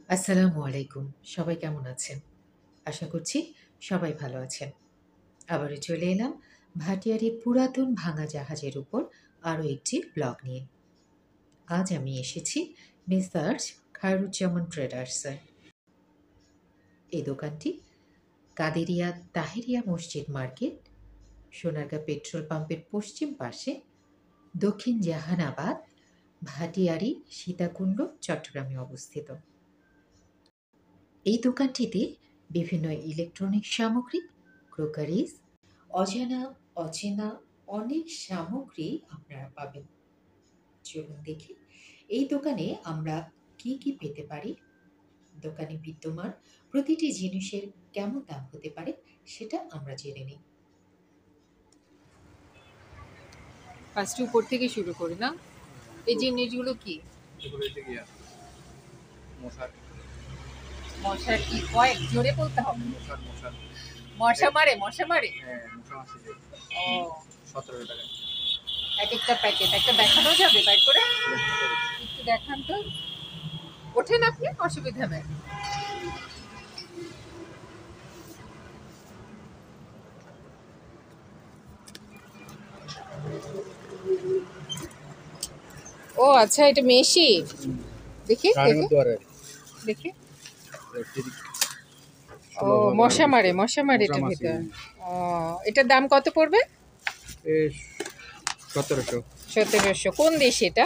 আসসালামু আলাইকুম। সবাই কেমন আছেন? আশা করছি সবাই ভালো আছেন। আবারও চলে এলাম ভাটিয়ারীর পুরাতন ভাঙা জাহাজের উপর আরও একটি ব্লগ নিয়ে। আজ আমি এসেছি মেসার্স খায়রুজ্জামান ট্রেডার্সে। এই দোকানটি কাদেরিয়া তাহেরিয়া মসজিদ মার্কেট, সোনারগাঁ পেট্রোল পাম্পের পশ্চিম পাশে, দক্ষিণ জাহানাবাদ, ভাটিয়ারী, সীতাকুণ্ড, চট্টগ্রামে অবস্থিত। এই দোকানটিতে বিভিন্ন ইলেকট্রনিক সামগ্রী, ক্রোকারিজ, অচেনা অনেক সামগ্রী আপনারা পাবেন। চলুন দেখি এই দোকানে আমরা কি কি পেতে পারি। দোকানে বিদ্যমান প্রতিটি জিনিসের কেমন দাম হতে পারে সেটা আমরা জেনে নিই। ফার্স্টে উপর থেকে শুরু করি না? এই জিনিসগুলো কি? মশার কি কয়েক জোরে বলতে হবে? মশা মারে ও 17 টাকা এক একটা প্যাকেট একটা দেখানো যাবে বাইর করে? একটু দেখান তো। ওঠেন আপনি, অসুবিধা নেই। ও আচ্ছা, এটা মেশি। দেখি দেখি। ও মশা মারে এটার ভিতরে। ও এটার দাম কত পড়বে? 1700। কোন দেশ এটা?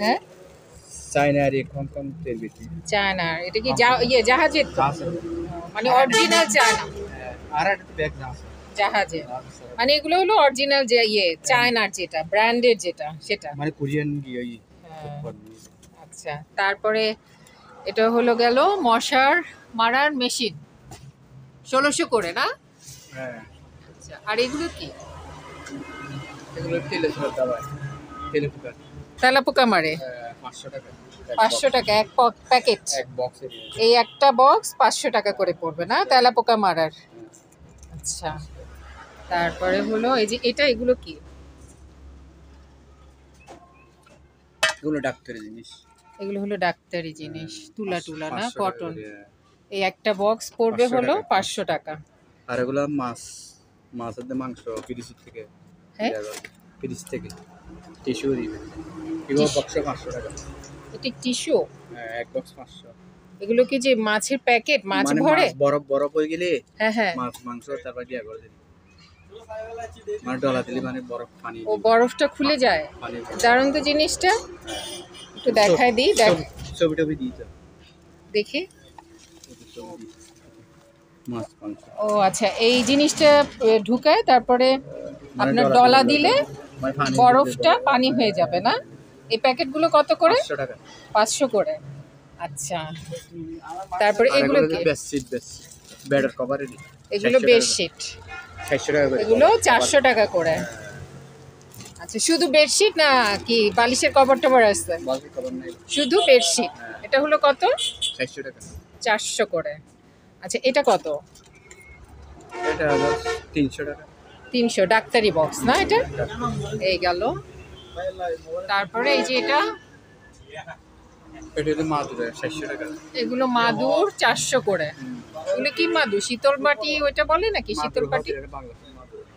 হ্যাঁ, চায়না আর হংকং তেল বেশি। চায়না। এটা কি জাহাজের তো? মানে অরিজিনাল চায়না আর একটা ব্যাগ না আছে জাহাজে। মানে এগুলো হলো অরিজিনাল যে চায়নার যেটা ব্র্যান্ডের যেটা সেটা। মানে কোরিয়ান গিয়ে হ্যাঁ। আচ্ছা, তারপরে এটা হলো গেল মশার মারার মেশিন, 1600 করে না? হ্যাঁ। আচ্ছা, আর এগুলো কি? এগুলো তেলে পোকা তেলাপোকা মারে। 500 টাকা। 500 টাকা এক প্যাকেট। এক বক্সে এই একটা বক্স 500 টাকা করে পড়বে না তেলাপোকা মারার? আচ্ছা, তারপরে হলো এই যে এগুলো কি? এগুলো ডাক্তারি জিনিস। এগুলো হলো ডাক্তারি জিনিস, তুলা না 500 টাকা কটন। করে। এই একটা বক্স পড়বে 500 হলো টাকা। 500 টাকা। আর এগুলো মাছের দিয়ে মাংস ফ্রিজ থেকে। হ্যাঁ, ফ্রিজ থেকে টিস্যু দিবে। এগুলো বক্স 500 টাকা। এটা টিস্যু? হ্যাঁ, এক বক্স 500। এগুলো কি যে মাছের প্যাকেট, মাছ মানে ভরে? বরফ হয়ে গেলে হ্যাঁ মাংস তারপর দিয়া করে দিবি। মানে ডলা দিলে মানে বরফ পানি। ও বরফটা খুলে যায়। পানি দারুণ তো জিনিসটা, একটু দেখায় দিই। ছবি টবি দিই তো দেখি। মাছ মাংস। ও আচ্ছা, এই জিনিসটা ঢুকায় তারপরে আপনার ডলা দিলে মানে পানি বরফটা পানি হয়ে যাবে না? এই প্যাকেটগুলো কত করে? 500 টাকা। 500 করে। আচ্ছা, তারপরে এগুলো কি? বেডশিট বেডের কভার এগুলো বেডশিট। 600 টাকা করে। এগুলো 400 টাকা করে। আচ্ছা, শুধু বেডশিট না কি বালিশের কভার টভার আছে? বালিশের কভার নাই, শুধু বেডশিট। এটা হলো কত? 400 টাকা। 400 করে। আচ্ছা, এটা কত? এটা হলো 300 টাকা। 300 ডাক্তারি বক্স না এটা? এই গেল। তারপরে এই যে এটা হলো মাদুর 400 টাকা। এগুলো মাদুর 400 করে। এগুলো কি মাদুর? শীতল পাটি ওইটা বলে নাকি? শীতল পাটি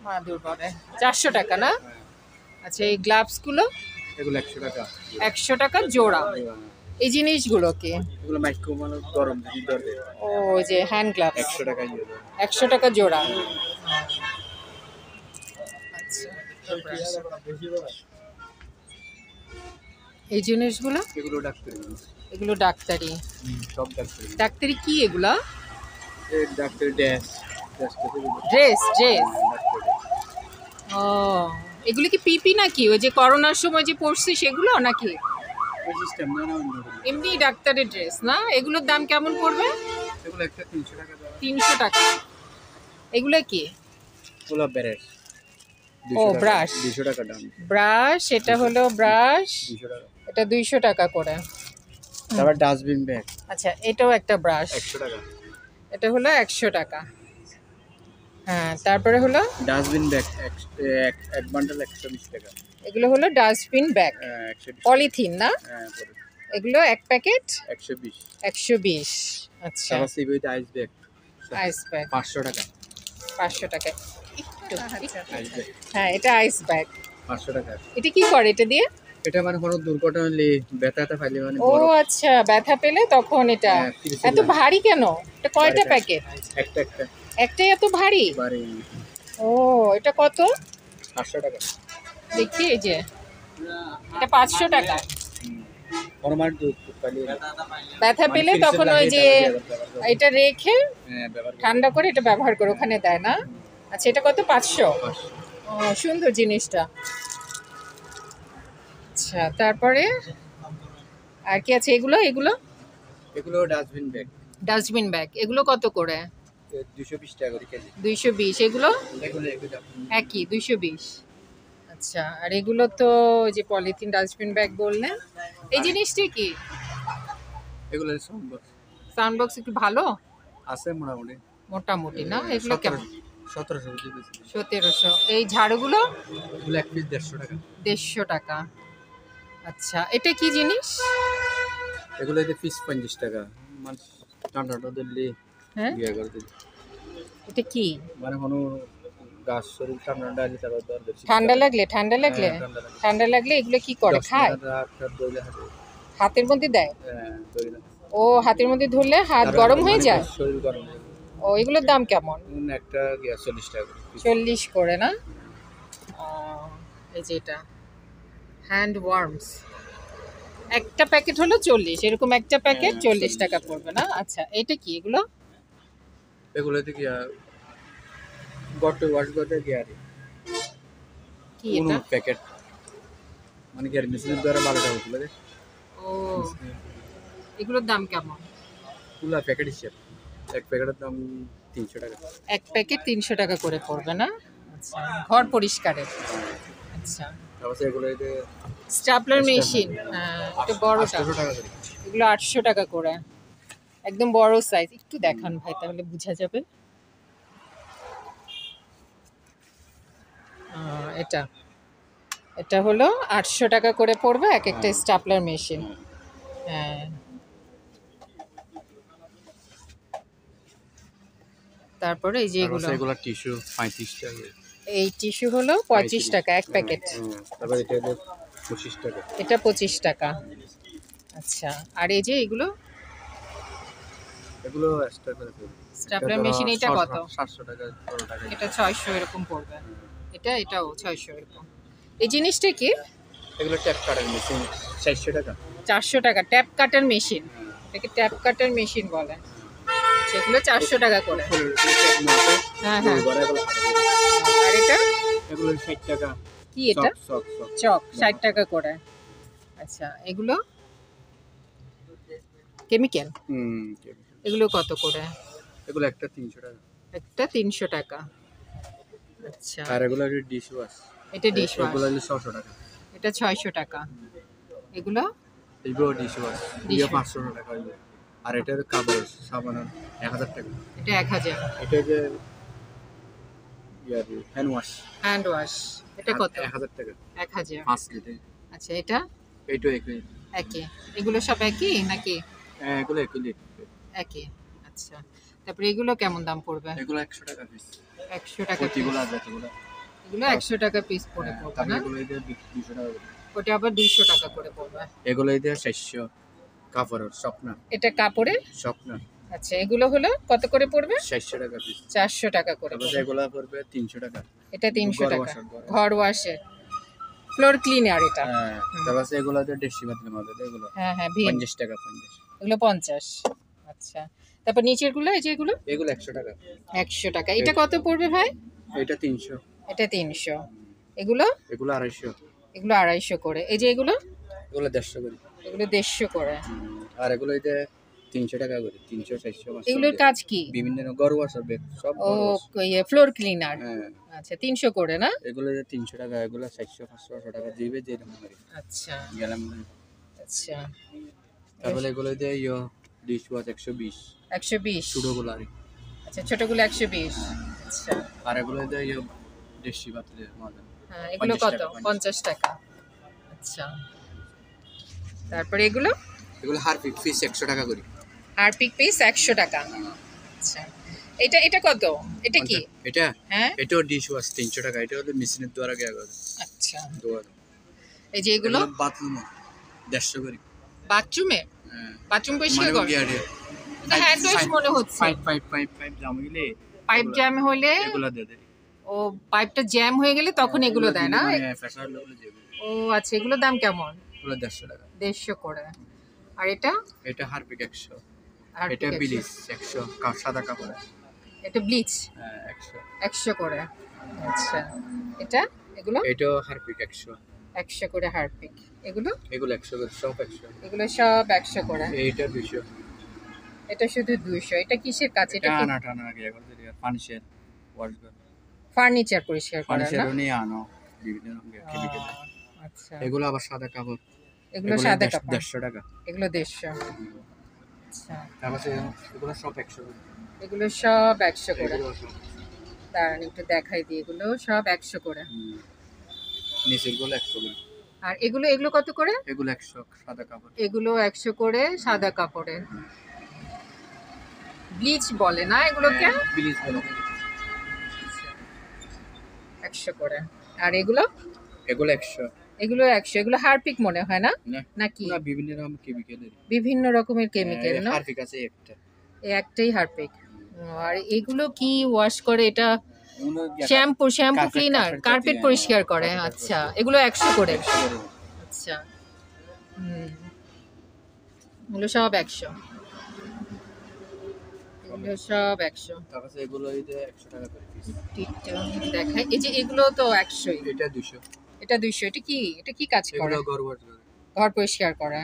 মাদুর বলে। 400 টাকা না? আচ্ছা, এই গ্লাভস গুলো? এগুলো 100 টাকা। 100 টাকা জোড়া। এই জিনিসগুলো কি? এগুলো মাইক্রো মানে গরম দিন ধরে। ও যে হ্যান্ড গ্লাভস 100 টাকা 100 টাকা জোড়া। আচ্ছা, এই জিনিসগুলো? এগুলো ডাক্তারি। এগুলো ডাক্তারি। সব ডাক্তারি। ডাক্তারি কি এগুলা? এই ডাক্তারি ড্রেস ও, এগুলো কি পিপি নাকি? ওই যে করোনার সময় যে পড়ছে সেগুলো নাকি? সিস্টেম না এমনি ডাক্তারের ড্রেস না? এগুলোর দাম কেমন পড়বে? এগুলো একটা 300 টাকা। 300 টাকা। এগুলো কি? এগুলো ব্রাশ। ও ব্রাশ। 200 টাকা দাম। ব্রাশ, এটা হলো ব্রাশ। 200 টাকা। এটা 200 টাকা করে। তারপর ডাস্টবিন ব্যাগ। আচ্ছা, এটাও একটা ব্রাশ। 100 টাকা। এটা হলো 100 টাকা। হ্যাঁ, তারপরে হলো ডাস্টবিন ব্যাগ এক বান্ডেল 120 টাকা। এগুলো হলো ডাস্টবিন ব্যাগ, 120 পলিথিন না? হ্যাঁ এগুলো এক প্যাকেট 120। 120। আচ্ছা, তারপর সিবিতে আইস ব্যাগ আইস ব্যাগ 500 টাকা। 500 টাকা। একটু আইস ব্যাগ হ্যাঁ, এটা আইস ব্যাগ। 500 টাকা। এটা কি করে এটা দিয়ে? এটা মানে কোনো দুর্ঘটনা হলে ব্যথা পাইলে মানে ও বড় আচ্ছা, ব্যথা পেলে তখন এটা। হ্যাঁ, তিরিশের এত লাগে। ভারী কেন? এটা কয়টা বাড়িতে প্যাকেট? একটা একটা একটাই এত ভারী? বাড়ি ও, এটা কত 500 টাকা। দেখি? এই যে এটা 500 টাকা। কোনো মানে দুধ পাইলে ব্যথা মানে পেলে তিরিশের তখন লাগে ওই যে ব্যবহার করে। এটা রেখে হ্যাঁ ব্যবহার করে। ঠান্ডা করে এটা ব্যবহার করে ওখানে দেয় না? আচ্ছা, এটা কত? 500। 500। ও, সুন্দর জিনিসটা। আচ্ছা, তারপরে আর কি আছে? এগুলো এগুলো এগুলো ডাস্টবিন ব্যাগ ডাস্টবিন ব্যাগ, এগুলো কত করে? 220 টাকা করে কেজি। 220। এগুলো এগুলো একটু দাম। একই 220। আচ্ছা, আর এগুলো তো ওই যে পলিথিন ডাস্টবিন ব্যাগ বললেন। এই জিনিসটা কি? এগুলো সম্ভব সাউন্ড বক্স কি ভালো? আছে মোটামুটি। মোটামুটি না? এগুলো কেমন? 1700 কেজি বেশি। 1700। এই ঝাড়ুগুলো এগুলো এক পিস 150 টাকা। 150 টাকা। আচ্ছা, এটা কি জিনিস? এগুলো এতে পিস 50 টাকা। মানে ঠান্ডাটা দিল্লি হ্যাঁ, ইয়ে করে দিল। এটা কি? মানে কোনো গাছ শরীর ঠান্ডা ডালি তারপর দরকার ঠান্ডা লাগলে হ্যাঁ, ঠান্ডা লাগে। ঠান্ডা লাগলে এগুলো কি করে? 10 খায়? মিনিট রাত রাত দইলে হাতে হাতের মধ্যে দেয়? দইলে ও, হাতের মধ্যে ধরলে হাত গরম হয়ে যায়? শরীর গরম হয়ে যায়। ও, এগুলোর দাম কেমন? একটা 40 টাকা করে piece। 40 করে না? ও, এই যে এটা হ্যান্ড ওয়ার্মস, একটা প্যাকেট হলো 40, এরকম একটা প্যাকেট হ্যাঁ, 40 40 টাকা পড়বে না? আচ্ছা, এটা কি? এগুলো এগুলোতে কি গটে ওয়াশ করতে কি আর কি কোন এটা? প্যাকেট মানে কি আর মেশিনের দ্বারা 12 টাকা তুলে দেয়। ও, এগুলোর দাম কেমন? পুরা প্যাকেট হিসেব এক প্যাকেটের দাম 300 টাকা। এক প্যাকেট 300 টাকা করে পড়বে না? আচ্ছা, ঘর পরিষ্কারের। আচ্ছা, তারপর এগুলো এতে স্টাপলার মেশিন, হ্যাঁ, এটা বড়টা। 800 টাকা করে। এগুলো 800 টাকা করে, একদম বড় সাইজ। একটু দেখান ভাই, তাহলে বোঝা যাবে। এটা এটা হলো 800 টাকা করে পড়বে এক একটা স্টাপলার মেশিন। হ্যাঁ, তারপরে এই যে তারপর এগুলো, এগুলো টিস্যু 35 টাকা। এই টিস্যু হলো 25 টাকা এক প্যাকেট। তারপর এটা হলো 25 টাকা। এটা 25 টাকা। আচ্ছা, আর এই যে এগুলো এগুলো এক্সট্রা করে পড়বে। স্টাপলার মেশিন, এটা কত? 700 টাকা 12 টাকা। এটা 600 এরকম পড়বে। এটাও 600 এরকম। এই জিনিসটা কি? এগুলো ট্যাপ কাটার মেশিন 400 টাকা। 400 টাকা ট্যাপ কাটার মেশিন, এটাকে ট্যাপ কাটার মেশিন বলে। সেগুলো 400 টাকা করে। হ্যাঁ হ্যাঁ। আর এটা এগুলো 60 টাকা। কি? এটা সক চক 60 টাকা করে। আচ্ছা, এগুলো কেমিক্যাল, এগুলো কত করে? এগুলো একটা 300 টাকা। একটা 300 টাকা। আচ্ছা, আর এগুলো ডিশ ওয়াশ। এটা ডিশ ওয়াশ, এগুলো হলো 600 টাকা। এটা 600 টাকা। এগুলো এগুলো ডিশ ওয়াশ Dish দিয়ে wash। 500 টাকা হইলো। আর এটার কাপড় সাবান 1000 টাকা। এটা 1000। এটা যে হ্যান্ড ওয়াশ হ্যান্ড ওয়াশ, এটা কত? 1000 টাকা 1000। 5 লিটার। আচ্ছা, এটা এইটা একই। একই? এগুলো সব একই নাকি? হ্যাঁ এগুলো একই লিটার। একই। আচ্ছা, তারপরে এগুলো কেমন দাম পড়বে? এগুলো 100 টাকা পিস। 100 টাকা piece। প্রতিগুলো আছে এগুলো। এগুলো 100 টাকা পিস করে পড়বে তারপর না? এগুলো এতে 200 টাকা করে। ওটা আবার 200 টাকা করে পড়বে। এগুলো এতে 600 কাপড়ের স্বপ্ন এটা কাপড়ে। স্বপ্ন আচ্ছা, এগুলো হলো কত করে পড়বে? 600 টাকা পিস। 400 টাকা করে তারপর পড়বে। এগুলো পড়বে 300 টাকা। এটা 300 ঘর টাকা। ওয়াশের, ঘর ওয়াশ। ঘর ওয়াশে ফ্লোর ক্লিনার এটা। হ্যাঁ তারপর এগুলো তো দেশি পাতলা মাছ এগুলো হ্যাঁ হ্যাঁ, ভীম। 50 টাকা 50। এগুলো 50। আচ্ছা, তারপর নিচের গুলো, এই যে এগুলো এগুলো 100 টাকা। 100 টাকা। এটা কত পড়বে ভাই? এটা 300। এটা 300। এগুলো এগুলো 250। এগুলো 250 করে। এই যে এগুলো এগুলো 150 করে। এগুলো 150 করে। আর এগুলো এতে 300 টাকা করে। 300 400 500। এগুলোর কাজ কি? বিভিন্ন ঘর ওয়াশ হবে সব ও, ঘর ওয়াশ। Floor cleaner. হ্যাঁ আচ্ছা, 300 করে না? এগুলো যে 300 টাকা, এগুলো 400 500 800 টাকা দিবে যে রকম করে আচ্ছা গেলাম। আচ্ছা, তারপরে এগুলো যে ডিশ ওয়াশ 120 120। ছোটগুলো আর আচ্ছা, ছোটগুলো 120। আচ্ছা, আর এগুলো যে দেশি পাতলে মাছ হ্যাঁ, এগুলো 50 কত? টাকা, 50 টাকা। আচ্ছা, তারপরে এগুলো এগুলো হারপিক পিস 100 টাকা করে। হারপিক পিস 100 টাকা। আচ্ছা, এটা এটা কত? এটা কি? এটা হ্যাঁ, এটাও ডিশ ওয়াশ 300 টাকা। এটা হলো মেশিনের দ্বারা গিয়ে করে আচ্ছা। দোয়া। এই যে এগুলো বাথরুম 150 করে। বাথরুমে, হ্যাঁ বাথরুম পরিষ্কার মানে করে? গিয়ে আরে এটা হ্যান্ড ওয়াশ মনে হচ্ছে। পাইপ জাম হইলে পাইপ জ্যাম হলে, এগুলা দিয়ে দেয়। ও পাইপটা জ্যাম হয়ে গেলে তখন এগুলো দেয় না? মানে প্রেসার লেভেলে যেগুলো ও আচ্ছা, এগুলোর দাম কেমন? এগুলো 150 টাকা। 150 করে। আর এটা? এটা হারপিক 100। আর এটা বিলিশ 100 সাদা কাপড়। এটা ব্লিচ 100। 100 করে। আচ্ছা, এটা এগুলো এটাও হারপিক 100। 100 করে হারপিক। এগুলো এগুলো 100 করে সব 100। এগুলো সব 100 করে। এইটা 200। এটা শুধু 200। এটা কিসের কাজ? এটা এটা কি আনা টানা গিয়ে করে দিই ফার্নিচার ওয়াশ করে। ফার্নিচার পরিষ্কার করে না? ফার্নিচারও নিয়ে আনো বিভিন্ন রঙের কেমিক্যাল। আচ্ছা, এগুলো আবার সাদা কাপড়। এগুলো সাদা কাপড়। 150 টাকা। এগুলো 150। আচ্ছা, তারপর এগুলো সব 100 করে। এগুলো সব 100 করে। এগুলো সব দাঁড়ান একটু দেখাই দিই, এগুলো সব 100 করে। নিচের গুলো 100 করে। আর এগুলো এগুলো কত করে? এগুলো 100 সাদা কাপড়। এগুলো 100 করে সাদা কাপড়ে। ব্লিচ বলে না এগুলোকে? প্লিজ বলো। 100 করে। আর এগুলো এগুলো 100। এগুলো 100। এগুলো হারপিক মনে হয় না? না নাকি না বিভিন্ন রকম কেমিক্যালের। বিভিন্ন রকমের কেমিক্যাল না? হারপিক আছে একটা। এই একটাই হারপিক। আর এগুলো কি ওয়াশ করে? এটা শ্যাম্পু ক্লিনার, কার্পেট পরিষ্কার করে। আচ্ছা, এগুলো 100 করে। আচ্ছা, এগুলো সব 100। এগুলো সব 100। তারপর এগুলো এই যে 100 টাকা করে পিস। দেখাই, এই যে এগুলো তো 100। এটা 200। এটা 200। এটা কি? এটা কি কাজ করে? এগুলো ঘর ওয়াশ করে। ঘর পরিষ্কার করে।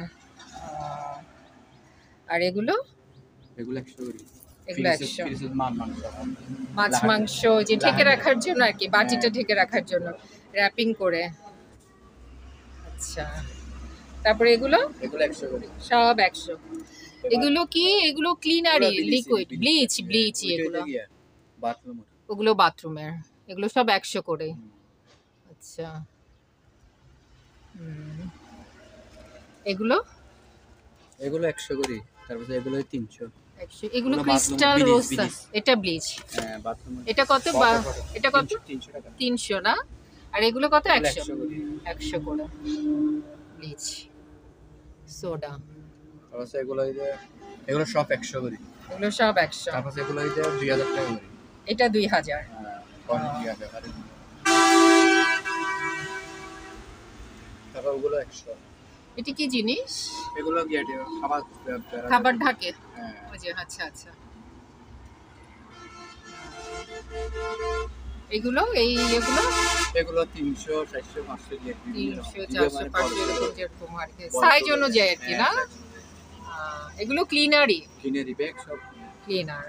আর এগুলো? এগুলো 100 করে। এগুলো 100। ফ্রিজের মাংস। মাছ মাংস যে ঢেকে রাখার জন্য আর কি, বাটিটা ঢেকে রাখার জন্য র‍্যাপিং করে। আচ্ছা, তারপরে এগুলো এগুলো 100 করে। সব 100। এগুলো কি? এগুলো ক্লিনারই, লিকুইড ব্লিচ এগুলো। বাথরুম ওগুলো বাথরুমের। এগুলো সব 100 করে। আচ্ছা, এগুলো এগুলো 100 করে। তারপর এগুলো 300। 100। এগুলো এগুলো ক্রিস্টাল bathroom রোসা। bleach। এটা ব্লিচ। হ্যাঁ বাথরুম। এটা কত? এটা কত? 300 টাকা। 300 না? আর এগুলো কত? 100। 100 করে। 100 করে ব্লিচ সোডা। তারপর এগুলো এই যে এগুলো সব 100 করে। এগুলো সব 100। তারপর এগুলো এই যে 2000 টাকা করে। এটা 2000। হ্যাঁ কোন 2000 করে। তারপর ওগুলো 100। এটা কি জিনিস? এগুলো গিয়ে খাবার ঢাকে। হ্যাঁ ওই যে, আচ্ছা আচ্ছা। এগুলো এগুলো 300 400 500 দিয়ে 300 400 500 এরকম যেরকম আর কি সাইজ অনুযায়ী আর কি না? এগুলো ক্লিনারই, কিনে দিবে সব ক্লিনার।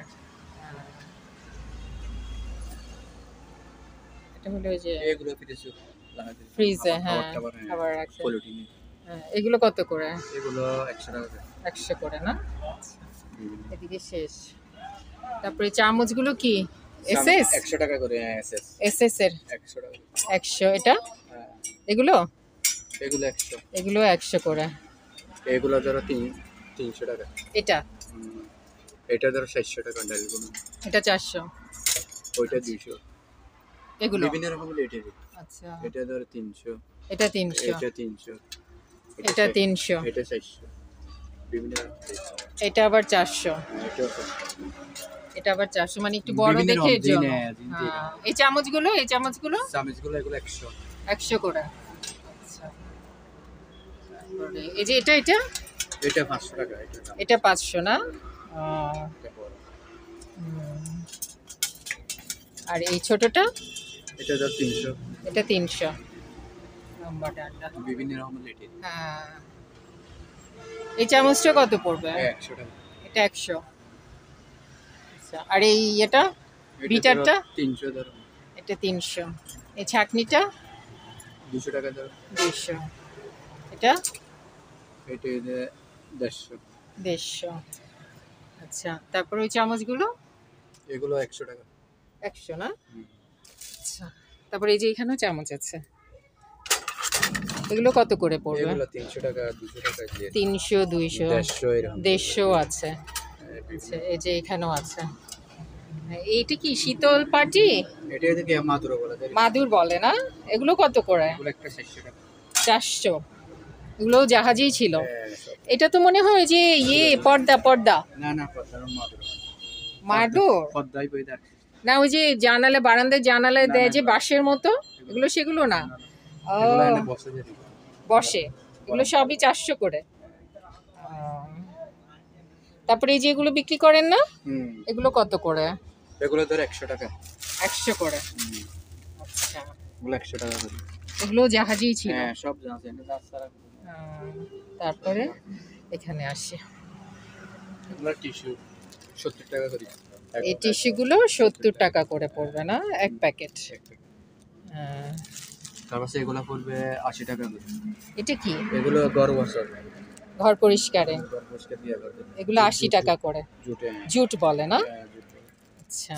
এটা হলো যে এগুলো ফ্রিজে লাগাতে ফ্রিজে, হ্যাঁ খাবার রাখে। পলিথিনে। হ্যাঁ, এগুলো কত করে? এগুলো 100 টাকা করে। 100 করে না? এদিকে শেষ। তারপরে চামচগুলো কি? এসএস 100 টাকা করে। হ্যাঁ এসএস এসএস এর 100 টাকা। 100। এটা হ্যাঁ এগুলো এগুলো 100। এগুলো 100 করে। এগুলো ধরো 300 টাকা। এটা এটা ধরো 400 টাকা ডালগুলো। এটা 400। ওইটা 200। এগুলো বিভিন্ন রকমের রেট আছে। আচ্ছা, এটা ধরো 300। এটা 300। এটা 300। এটা 300। এটা 400। বিভিন্ন রকমের rate। এটা আবার 400। এটাও 400। এটা আবার 400, মানে একটু বড় বিভিন্ন দেখে এর রকম জন্য। দিন, হ্যাঁ, এই চামচগুলো চামচগুলো এগুলো 100। 100 করে। আচ্ছা, তারপরে এই যে এটা এটা 500 টাকা। এটা 500 না? এটা বড়। আর এই ছোটটা? এটা ধর 300। এটা 300। লম্বা ডান্ডা। বিভিন্ন রকমের রেট। হ্যাঁ, এই চামচটা কত পড়বে? 100 টাকা। এটা 100। আচ্ছা, আর এই এটা বিটারটা? 300 ধরো। এটা 300। এই ছাঁকনিটা? 200 টাকা ধরো। 200। এটা এটা 150। 150। আচ্ছা, তারপর ওই চামচগুলো? এগুলো 100 টাকা। 100 না? আচ্ছা, তারপরে এই যে এখানেও চামচ আছে, এগুলো কত করে পড়বে? এগুলো 300 টাকা 200 টাকা দিয়ে 300, 200, 150 এরকম 150 আছে। আচ্ছা, এই যে এখানেও আছে। এইটা কি শীতল পাটি? এটা এদিকে মাদুর বলা যায়। মাদুর বলে না? এগুলো কত করে? এগুলো একটা 400 টাকা। 400। এগুলো জাহাজেই ছিল। সব। এটা তো মনে হয় যে পর্দা পর্দা না না পদ্মার মাদুর। মাদুর পদ্মাই বই দাঁড়। না, ওই যে জানালা বারান্দায় জানালায় না, দেয় না, যে না। বাঁশের মতো, এগুলো সেগুলো না। ও, এগুলো এনে বসে যেতে। বসে, এগুলো সবই 400 করে। তারপরে এই যে এগুলো বিক্রি করেন না, হুম। এগুলো কত করে? এগুলো ধর 100 টাকা। 100 করে। আচ্ছা, এগুলো 100 টাকা করে। এগুলো জাহাজেই ছিল। হ্যাঁ সব জানা যায় না তাছাড়া। তারপরে এখানে আসি, এগুলো টিস্যু 70 টাকা করে। এই টিস্যুগুলো 70 টাকা করে পড়বে না এক প্যাকেট? তারপর এগুলো পড়বে 80 টাকা করে। এটা কি? এগুলো গরম মশলা। ঘর পরিষ্কারে গরম মশলা দিয়ে করবে। এগুলো 80 টাকা করে। জুটে। জুট বলে না? হ্যাঁ, জুটে। আচ্ছা,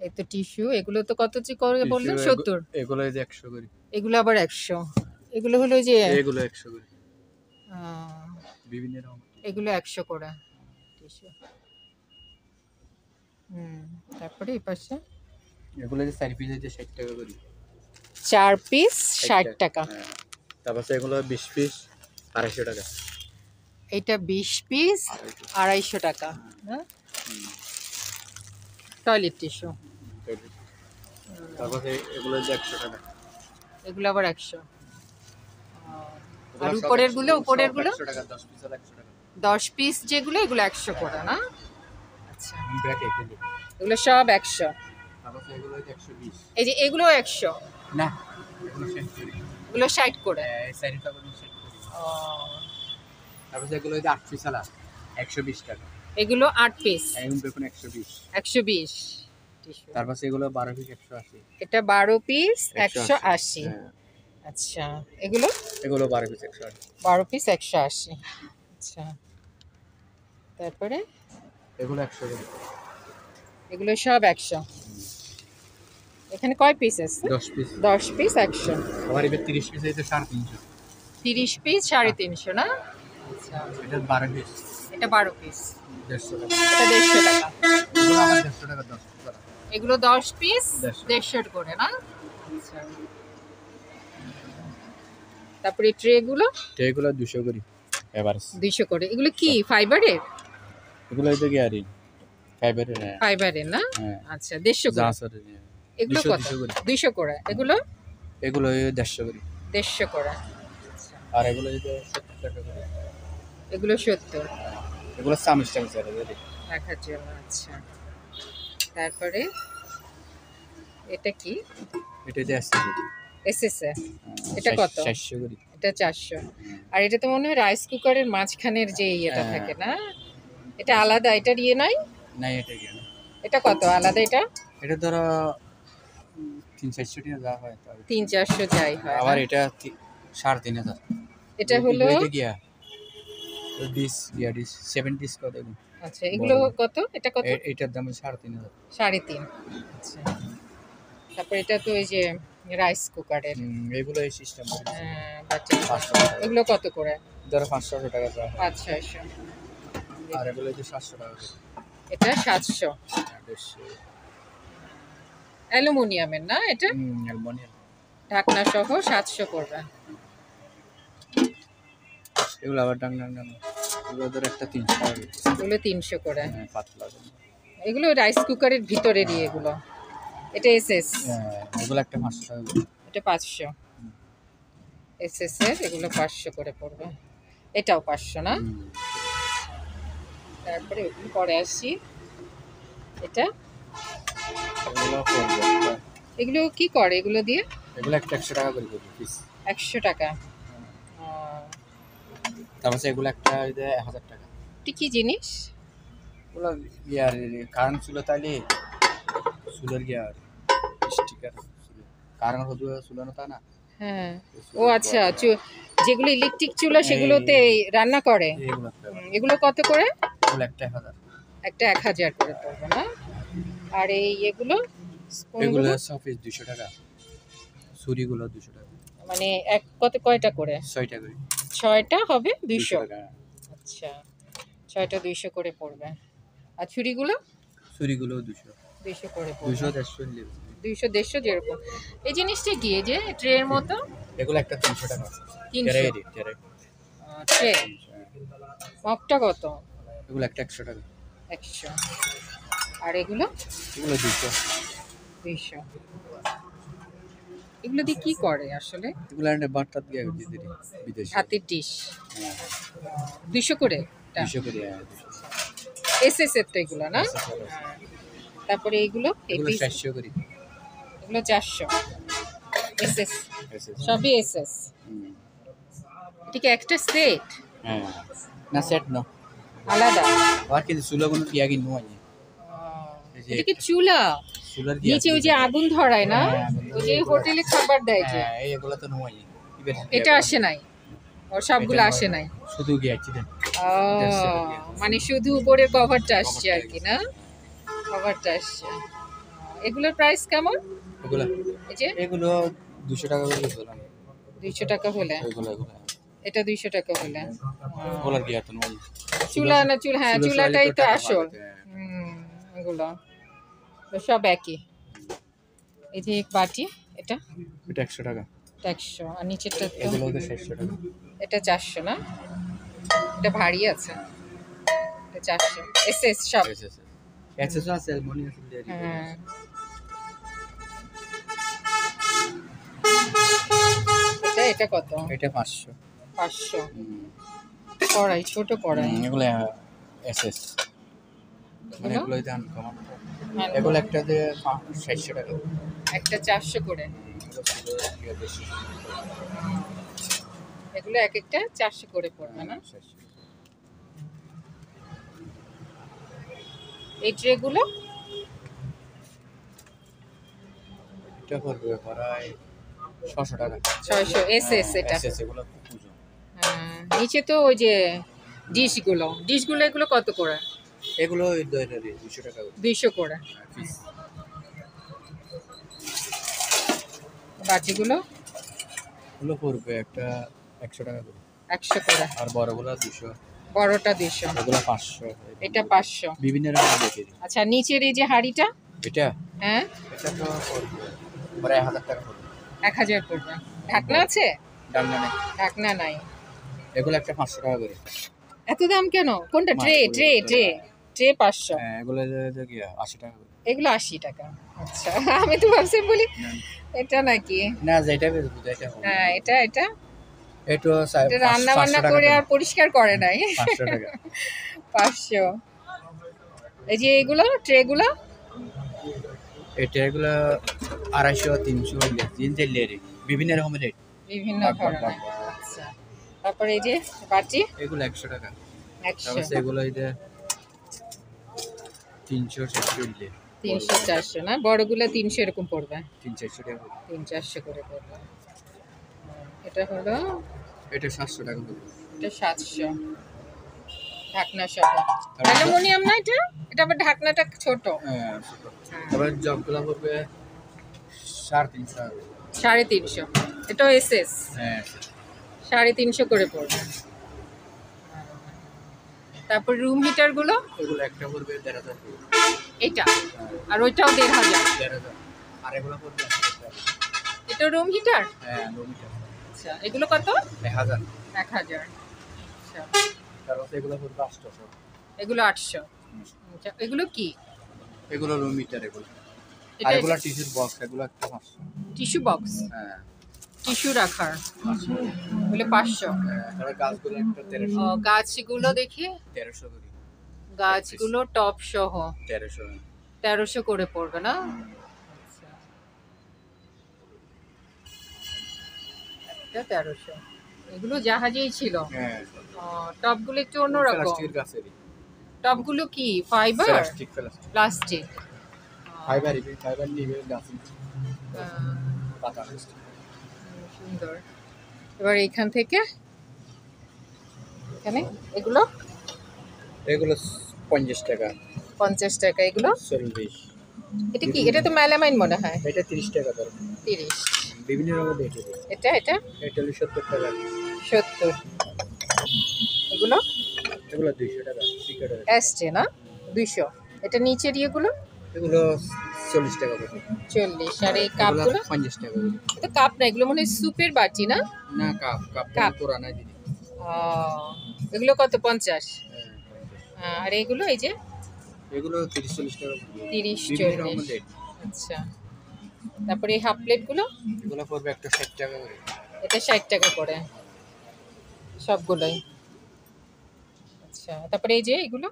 এই তো টিস্যু, এগুলো তো কত করে বললেন? 70। এগুলো এই যে 100 করে। এগুলো আবার 100। এগুলো হলো যে এগুলো 100 করে। বিভিন্ন রকম। এগুলো 100 করে টিস্যু। তারপরে এই পাশে এগুলো যে 4 পিস আছে 60 টাকা করে। 4 পিস 60 টাকা। হ্যাঁ। তারপর এগুলো 20 পিস 250 টাকা। এটা 20 পিস 250 টাকা না? Toilet tissue. তারপর এগুলো যে 100 টাকা। এগুলো আবার 100। আর উপরের গুলো 100 টাকা 10 পিস 100 টাকা। 10 পিস যেগুলো এগুলো 100 করে না? আচ্ছা, ব্র্যাকেট এগুলো। এগুলো সব 100। তারপর এগুলো 120। এই যে এগুলো 100। না এগুলো 60 করে। এগুলো 60 করে। এই সাইড টাকা 60 করে। ও, তারপর এগুলো যে 8 পিস আলা 120 টাকা। এগুলো 8 পিস এখন দেখুন 120। 120 টিস্যু। তারপর এগুলো 12 পিস 180। এটা 12 পিস 180। হ্যাঁ। আচ্ছা, এগুলো এগুলো 12 পিস 180। 12 পিস 180। আচ্ছা, তারপরে এগুলো 100 করে। এগুলো সব 100। এখানে কয় পিস আছে? 10 পিস। 10 পিস 100। আবার এবার 30 পিস এই তো 350। 30 পিস 350 না? আচ্ছা, এটা 12 পিস। এটা 12 পিস, 150 টাকা। এটা 150 টাকা। এগুলো আবার 150 টাকা 10 পিস করা। এগুলো 10 পিস 150 150 করে না? আচ্ছা, তারপরে ট্রে গুলো এগুলো 200 করে। এভারেজ 200 করে। এগুলো কি ফাইবারের? এগুলো এই তো কি আরে ফাইবারের। হ্যাঁ। ফাইবারের না? হ্যাঁ। আচ্ছা, 150 করে। জাসারে। এগুলো 200 কত? 200 করে। 200 করে। এগুলো এগুলো 150 করে। 150 করে। আচ্ছা, আর এগুলো এই যে 70 টাকা করে। এগুলো 70 এগুলো 40 টাকা স্যার রে। রাখার জন্য। আচ্ছা, তারপরে এটা কি? এটা যে আছে এসএসএ, এটা কত? 400 করে। এটা 400। আর এটা তো মনে হয় রাইস কুকারের মাঝখানের যে ইয়েটা হ্যাঁ। থাকে না, এটা আলাদা, এটার ইয়ে নাই? না এটা কি না। এটা কত আলাদা? এটা এটা ধরো 300-400 টাকা যা হয় তাই। 300-400 যাই হয় আবার না? এটা 3500। এটা হলো এটা গিয়া ডিস গিয়া ডিস 7 ডিস কত এগুলো? আচ্ছা, এগুলো কত? এটা কত? এটার দাম 3500। 3.5। আচ্ছা, তারপর এটা তো ওই যে রাইস কুকারের এগুলো এই সিস্টেম বাটি। 500 টাকা। এগুলো কত করে? ধরো 500 টাকা যা হয়। 500-600। আর এগুলো যে 700 টাকা করে। এটা 700। অ্যালুমিনিয়ামের না এটা? অ্যালুমিনিয়াম। ঢাকনা সহ 700 পড়বে। এগুলো আবার ডাং ডাং ডাং। এগুলো ধর একটা 300 টাকা করে। এগুলো 300 করে। হ্যাঁ পাতলা। এগুলো রাইস কুকারের ভিতরেরই এগুলো। এটা এসএস, হ্যাঁ এগুলো একটা 500 টাকা করে। এটা 500। এসএস এর এগুলো 500 করে পড়বে। এটাও 500 না? তারপরে ওগুলো পরে আসি। এটা এগুলো করবে। এগুলো কি করে এগুলো দিয়ে? এগুলো একটা 100 টাকা করে করবে পিস। 100 টাকা। তারপর এগুলো একটা এই যে 1000 টাকা। এটা কি জিনিস? এগুলো ইয়ার কারণ ছিল তাইলে সুলের গিয়ার স্টিকার কারণ হতো সুলানো তা না। হ্যাঁ, ও আচ্ছা, যেগুলো ইলেকট্রিক চুলা সেগুলোতে রান্না করে। এগুলো কত করে? এগুলো একটা 1000। একটা 1000 করে পড়বে না? আর এই এগুলো এগুলো সব পিস 200 টাকা। ছুরিগুলো 200 টাকা, মানে এক কয়টা করে? 6টা করে 6টা হবে 200 200। টাকা। আচ্ছা, 6টা 200 করে পড়বে। আর ছুরিগুলো ছুরিগুলো 200 200 করে পড়বে। 200 150 নেবে। 200 150 যেরকম। এই জিনিসটা কি, এই যে ট্রের মতো? এগুলো একটা 300 টাকা। 300 ট্রে ট্রে। মগটা কত? এগুলো একটা 100 টাকা। 100। আর এগুলো? এগুলো 200। 200। এগুলো দিয়ে কি করে আসলে? এগুলো এনে বাটটা দিয়ে দিতে বিদেশে। হাতের ডিশ। হ্যাঁ, 200 করে এটা? 200 করে, হ্যাঁ, 200। এসএস এর তো এগুলো না? তারপরে এইগুলো এগুলো 400 করে। এগুলো 400। SS SS. সবই এসএস। হুম। এটা কি একটা সেট? হ্যাঁ, না সেট না, আলাদা? আর কিন্তু চুলাগুলো কি আগে নয়, এটা কি চুলা? চুলার কি নিচে ওই যে আগুন ধরায় না? হ্যাঁ, আগুন ওই যে হোটেলে খাবার দেয় যে, হ্যাঁ, এগুলো তো নয়। এটা আসে নাই? ওর সবগুলো আসে নাই? শুধু গিয়েছি দেন। ও, মানে শুধু উপরের কভারটা আসছে আর কি না? কভারটা আসছে। এগুলোর প্রাইস কেমন? এগুলো এই যে এগুলো 200 টাকা করে দিলাম। 200 টাকা হলে? এগুলো এগুলো এটা 200 টাকা হলে? ওলার গিয়া তো নয়। চুলা না চুলা, হ্যাঁ চুলা চুলাটাই তো তো টাকা আসল। বাঁচাতে, হ্যাঁ। এগুলো তো সব একই। এই যে এক বাটি, এটা এটা 100 টাকা। 100। আর নিচেরটা তো এগুলো তো 600 টাকা। এটা 400 না? এটা ভারী আছে। এটা 400 এসএস সব। এসএস এসএস আছে, মনি আছে দেরি। হ্যাঁ। এটা কত? এটা 500। 500। কড়াই, ছোট কড়াই। এগুলো এসএস, মানে এগুলো? এগুলো দাম কম। হ্যাঁ, এগুলো একটা দিয়ে 600 টাকা। একটা 400 করে। এগুলো এক একটা 400 করে পড়বে না? এই ট্রেগুলো? এটা পড়বে প্রায় 600 টাকা। 600 এসএস এটা। এসএস এগুলো খুব পুজো। হ্যাঁ, নিচে তো ওই যে ডিশগুলো এগুলো কত করে? এগুলো 200 টাকা করে। 200 করে। পিস। বাটিগুলো? এগুলো পড়বে একটা 100 টাকা করে। 100 করে। আর বড়গুলো 200। বড়টা 200। এগুলো 500। এটা 500। বিভিন্ন রকম দেখে দিই। আচ্ছা, নিচের এই যে হাঁড়িটা? এটা হ্যাঁ, এটা তো পড়বে প্রায় 1000 টাকা পড়বে। 1000 পড়বে। ঢাকনা আছে? ডালনা নেই। ঢাকনা নাই। এগুলো একটা 500 টাকা করে। এত দাম কেন? কোনটা? Tray tray tray tray 500। হ্যাঁ, এগুলো কি 80 টাকা করে। এগুলো 80 টাকা। আচ্ছা, আমি তো ভাবছি বলি এটা নাকি। না, যেটা বেচবো এটা হবে। হ্যাঁ, এটা এটা এটা এটা রান্না বান্না করে আর পরিষ্কার করে নাই। 500 টাকা। 500। এই যে এগুলো ট্রেগুলো? এটা এগুলো 250 300 জিনতে লেরে বিভিন্ন রকমের রেট। বিভিন্ন বাহ, বাহ, ধরনের। বাহ। আচ্ছা, তারপরে এই যে বাটি? এগুলো 100 টাকা। 100। তারপর এগুলো এটা 300 400 দিলে 300 400 না? বড়গুলো 300 এরকম পড়বে। 300 400 টাকা। 300 400 করে পড়বে। এটা হলো, এটা 700 টাকা হবে। এটা 700 ঢাকনা সহ। অ্যালুমিনিয়াম না এটা? এটা আবার ঢাকনাটা ছোট। হ্যাঁ, তারপর জগগুলো পড়বে 350 টাকা। 350। এটাও এসএস। হ্যাঁ, 350 করে পড়বে। তারপর রুম হিটার গুলো? এগুলো একটা পড়বে 1500 টাকা। এটা আর ওইটাও 1500। 1500। আর এগুলো পড়বে 1000 টাকা। এটা রুম হিটার? হ্যাঁ, নমিটা আচ্ছা, এগুলো কত? 1000। 1000। আচ্ছা, তারপর এগুলো পড়বে 800। এগুলো 800। আচ্ছা, এগুলো কি? এগুলো রুম মিটার এগুলো। এটা আর এগুলো টিস্যুর বক্স, এগুলো একটা 500। টিস্যু বক্স, হ্যাঁ, টিস্যু রাখার বলে 500। তারপর গাছগুলো একটা 1300। ও, গাছগুলো দেখি। 1300 করে। গাছগুলো টপ সহ 1300। 1300 করে পড়বে না? আচ্ছা, এটা 1300। এগুলো জাহাজেই ছিল। হ্যাঁ, টপগুলো একটু অন্যরকম। প্লাস্টিকের গাছেরই। টপগুলো কি ফাইবার? Plastic plastic. ফাইবার নিবে গাছ পাতা। সুন্দর। এবার এখান থেকে এখানে এগুলো এগুলো 50 টাকা। 50 টাকা। এগুলো 40। এটা কি? এটা তো মেলামাইন মনে হয়। এটা 30 টাকা ধরো। 30। বিভিন্ন রকমের রেট এটা এটা এটা হলো 70 টাকা 70। এগুলো এগুলো 200 টাকা টিকেটের আসছে না 200। এটা নিচের ইয়েগুলো এগুলো 40 টাকা করে 40। আর এই এগুলো কাপগুলো 50 টাকা করে এটা কাপ না, এগুলো মনে হয় স্যুপের বাটি না? না কাপ কাপ। কাপ পুরানা দিদি ও, এগুলো কত 50? হ্যাঁ, আর এগুলো এই যে এগুলো 30-40 টাকা করে 30 বিভিন্ন 40। রকমের রেট আচ্ছা, তারপরে এই হাফ প্লেটগুলো এগুলো পড়বে একটা 60 টাকা করে এটা 60 টাকা করে সবগুলোই। আচ্ছা, তারপরে এই যে এগুলো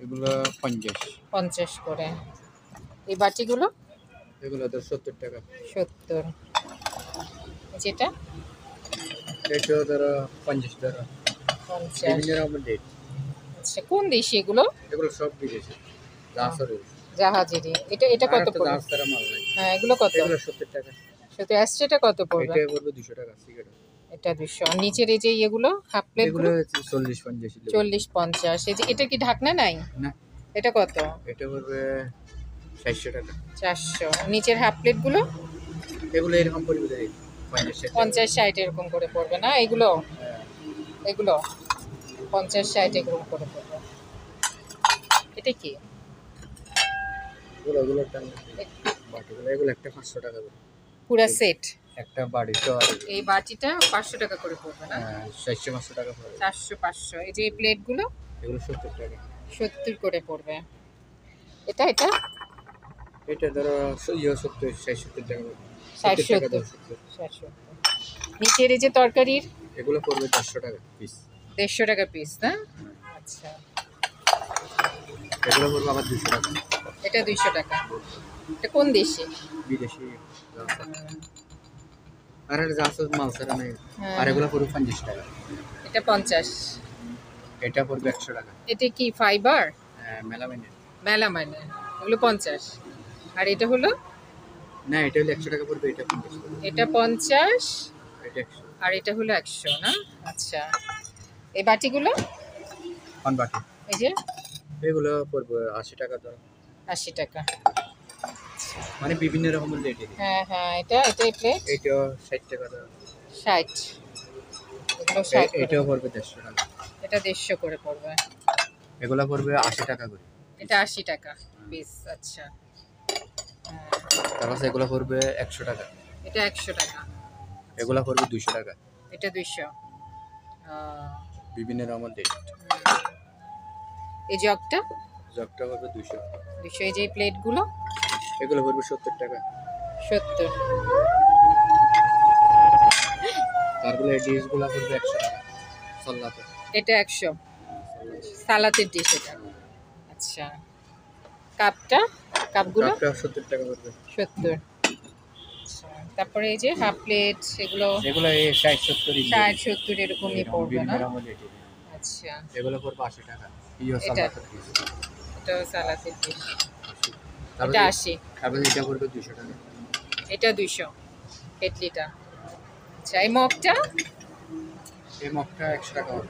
এগুলো 50 50 করে। এই বাটিগুলো এগুলো তো 70 টাকা 70। যেটা এটা ধরো 50 টাকা 50। বিভিন্ন রকমের রেট আচ্ছা, কোন দেশি এগুলো? এগুলো সব বিদেশি জাহাজের জাহাজেরই। এটা এটা কত পড়বে? জাহাজ তারা মাল নাই হ্যাঁ, এগুলো কত? এগুলো 70 টাকা সাথে আসছে, এটা কত পড়বে? এটা পড়বে 200 টাকা সিগারেট এটা 200। আর নিচের এই যে এগুলো হাফ এগুলো প্লেটগুলো 40-50 40 50। এই যে এটা কি ঢাকনা নাই? না এটা কত? এটা পড়বে 400 টাকা 400। নিচের হাফ প্লেটগুলো এগুলো এরকম পড়বে রেট 50 50 60 এরকম করে পড়বে না? এগুলো এগুলো 50 60 এরকম করে পড়বে। এটা কি? এগুলো বাটিগুলো এগুলো একটা 500 টাকা করে পুরা সেট? একটা বাড়ি তো আর এই বাটিটা 500 টাকা করে পড়বে না? 400-500 টাকা পড়বে 400 500। এই যে এই প্লেটগুলো এগুলো 70 টাকা 70 করে পড়বে। এটা এটা এটা ধরো 70-60 টাকা পড়বে 60 70 টাকা 70 70 60 নিচের এই যে তরকারির এগুলো পড়বে 400 টাকা পিস 150 টাকা পিস না? আচ্ছা, এগুলো পড়বে আবার 200 টাকা এটা 200 টাকা। এটা কোন দেশে? বিদেশি আর এটা জাহাজ মাল ছাড়া নেই হ্যাঁ। আর এগুলো পড়বে 50 টাকা এটা 50। এটা পড়বে 100 টাকা এটা কি ফাইবার? মেলামাইনের মেলামাইনে। এগুলো 50। আর এটা হলো না এটা হলো 100 টাকা পড়বে এটা 50 পড়বে এটা 50 এটা 100 আর এটা হলো 100 না? আচ্ছা, এই বাটিগুলো কোন বাটি এই যে এগুলো পড়বে 80 টাকা ধরো 80 টাকা। মানে বিভিন্ন রকমের রেট হ্যাঁ হ্যাঁ, এটা এটা এই প্লেট এটাও 60 টাকা ধরো 60। এগুলো 60 করে। এটাও পড়বে 150 টাকা এটা 150 করে পড়বে। এগুলো পড়বে 80 টাকা করে এটা 80 টাকা পিস। আচ্ছা, হ্যাঁ, তারপর এগুলো পড়বে 100 টাকা এটা 100 টাকা। এগুলো পড়বে 200 টাকা এটা 200। বিভিন্ন রকমের রেট এই জগটা জগটা পড়বে 200 200। এই যে প্লেটগুলো এগুলো পড়বে 70 টাকা 70। তারপরে এই ডিশগুলো পড়বে 100 টাকা সালাতে এটা 100 সালাতের ডিশ এটা। আচ্ছা, কাপটা কাপগুলো কাপটা 70 টাকা পড়বে 70। আচ্ছা, তারপরে এই যে হাফ প্লেট এগুলো এগুলো এই 60-70 60 70 এরকমই পড়বে না? আচ্ছা, এগুলো পড়বে 80 টাকা ইও এটা? সালাতে এটা সালাতের ডিশ। তারপরে এটা 80। তারপরে এটা পড়বে 200 টাকা এটা 200 কেটলিটা। আচ্ছা, এই মগটা এই মগটা 100 টাকা হবে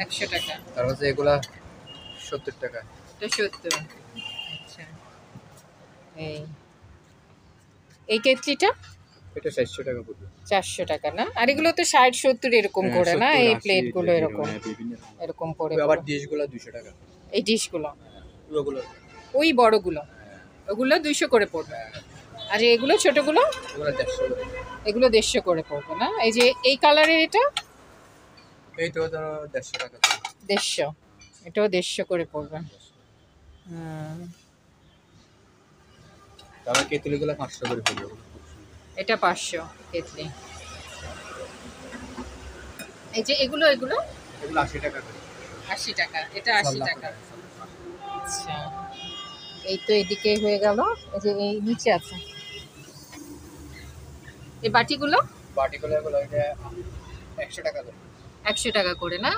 100 টাকা। তারপরে এগুলা 70 টাকা এটা 70। আচ্ছা, এই এই কেটলিটা এটা 400 টাকা পড়বে 400 টাকা না? আর এগুলো তো 60 70 এরকম করে না? এই প্লেটগুলো এরকম বিভিন্ন রকম। এরকম করে আবার ডিশগুলো 200 টাকা এই ডিশগুলো ওগুলো ওই বড়গুলো ওগুলো 200 করে পড়বে। আর এগুলো ছোটগুলো এগুলো 150 করে এগুলো 150 করে পড়বে না? এই যে এই কালারের এটা এই তো ধরো 150 টাকা 150। এটাও 150 করে পড়বে। তারপর কেতলিগুলো 500 করে পড়বে এটা 500 কেটলি। এই যে এগুলো এগুলো এগুলো 80 টাকা করে 80 টাকা। এটা 80 টাকা। আচ্ছা, এই তো এদিকে হয়ে গেল। এই যে এই নিচে আছে এই বাটিগুলো বাটিগুলো এগুলো এটা 100 টাকা করে 100 টাকা করে না?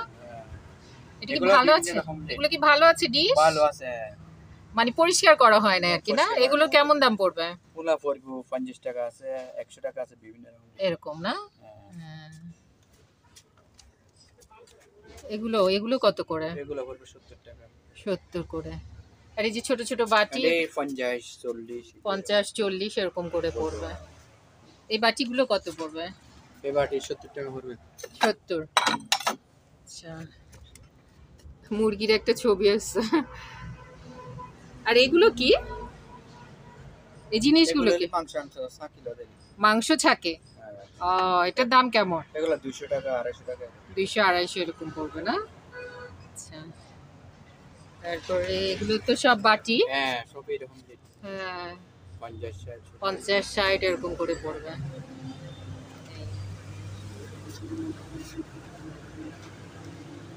এটা কি এগুলো ভালো বিভিন্ন আছে? রকম রেট। এগুলো কি ভালো আছে ডিশ? ভালো আছে মানে পরিষ্কার করা হয় না আর কি না? পরিষ্কার এগুলো কেমন দাম পড়বে? পোলা পড়বে 50 টাকা আছে 100 টাকা আছে বিভিন্ন রকম এরকম না? হ্যাঁ। এগুলো এগুলো কত করে? এগুলো পড়বে 70 টাকা 70 করে। আর এই যে ছোট ছোট বাটি এই 50 40 50 40 এরকম করে পড়বে। এই বাটিগুলো কত পড়বে? এই বাটি 70 টাকা পড়বে। 70। আচ্ছা, মুরগির একটা ছবি আছে। আর এগুলো কি? এই জিনিসগুলো কি? মাংস আনছো 7 কিলো দেন। মাংস ছাকে? এটার দাম কেমন? এগুলো 200 টাকা 250 টাকা। 200-250 এরকম পড়বে না? আচ্ছা, তারপরে এগুলো তো সব বাটি। হ্যাঁ সব এরকম রেট। হ্যাঁ, 50 60 50-60 এরকম করে পড়বে।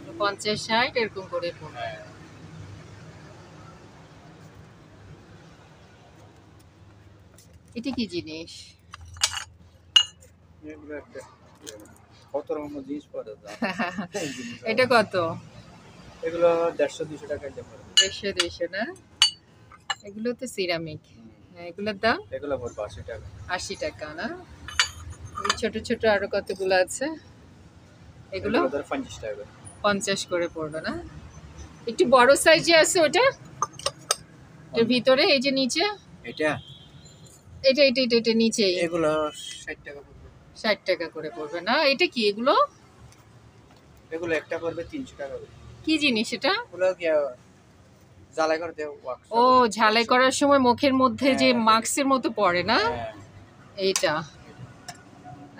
এই 50-60 এরকম করে পড়বে। হ্যাঁ এটা কি জিনিস? এগুলো একটা কত রকমের জিনিস পাওয়া যায়। এই জিনিস এটা কত? এগুলো 150 200 টাকা দিয়ে পড়বে। 150 না? এগুলো তো সিরামিক। এগুলোর দাম এগুলো পড়বে 80 টাকা। 80 টাকা না? এই ছোট ছোট আরো কতগুলো আছে, এগুলো ধর 50 টাকা। 50 করে পড়বে না? একটু বড় সাইজে আছে ওটা, এর ভিতরে এই যে নিচে এটা এটা এটা এটা এটা নিচে এগুলো 60 টাকা পড়বে। 60 টাকা করে পড়বে না? এটা কি এগুলো? এগুলো একটা পড়বে 300 টাকা করে। কি জিনিস এটা? এগুলো কি জ্বালাই করে দেও ওয়াক্স। ও, ঝালাই করার সময় মুখের মধ্যে যে মাস্কের মতো পড়ে না, হ্যাঁ এইটা।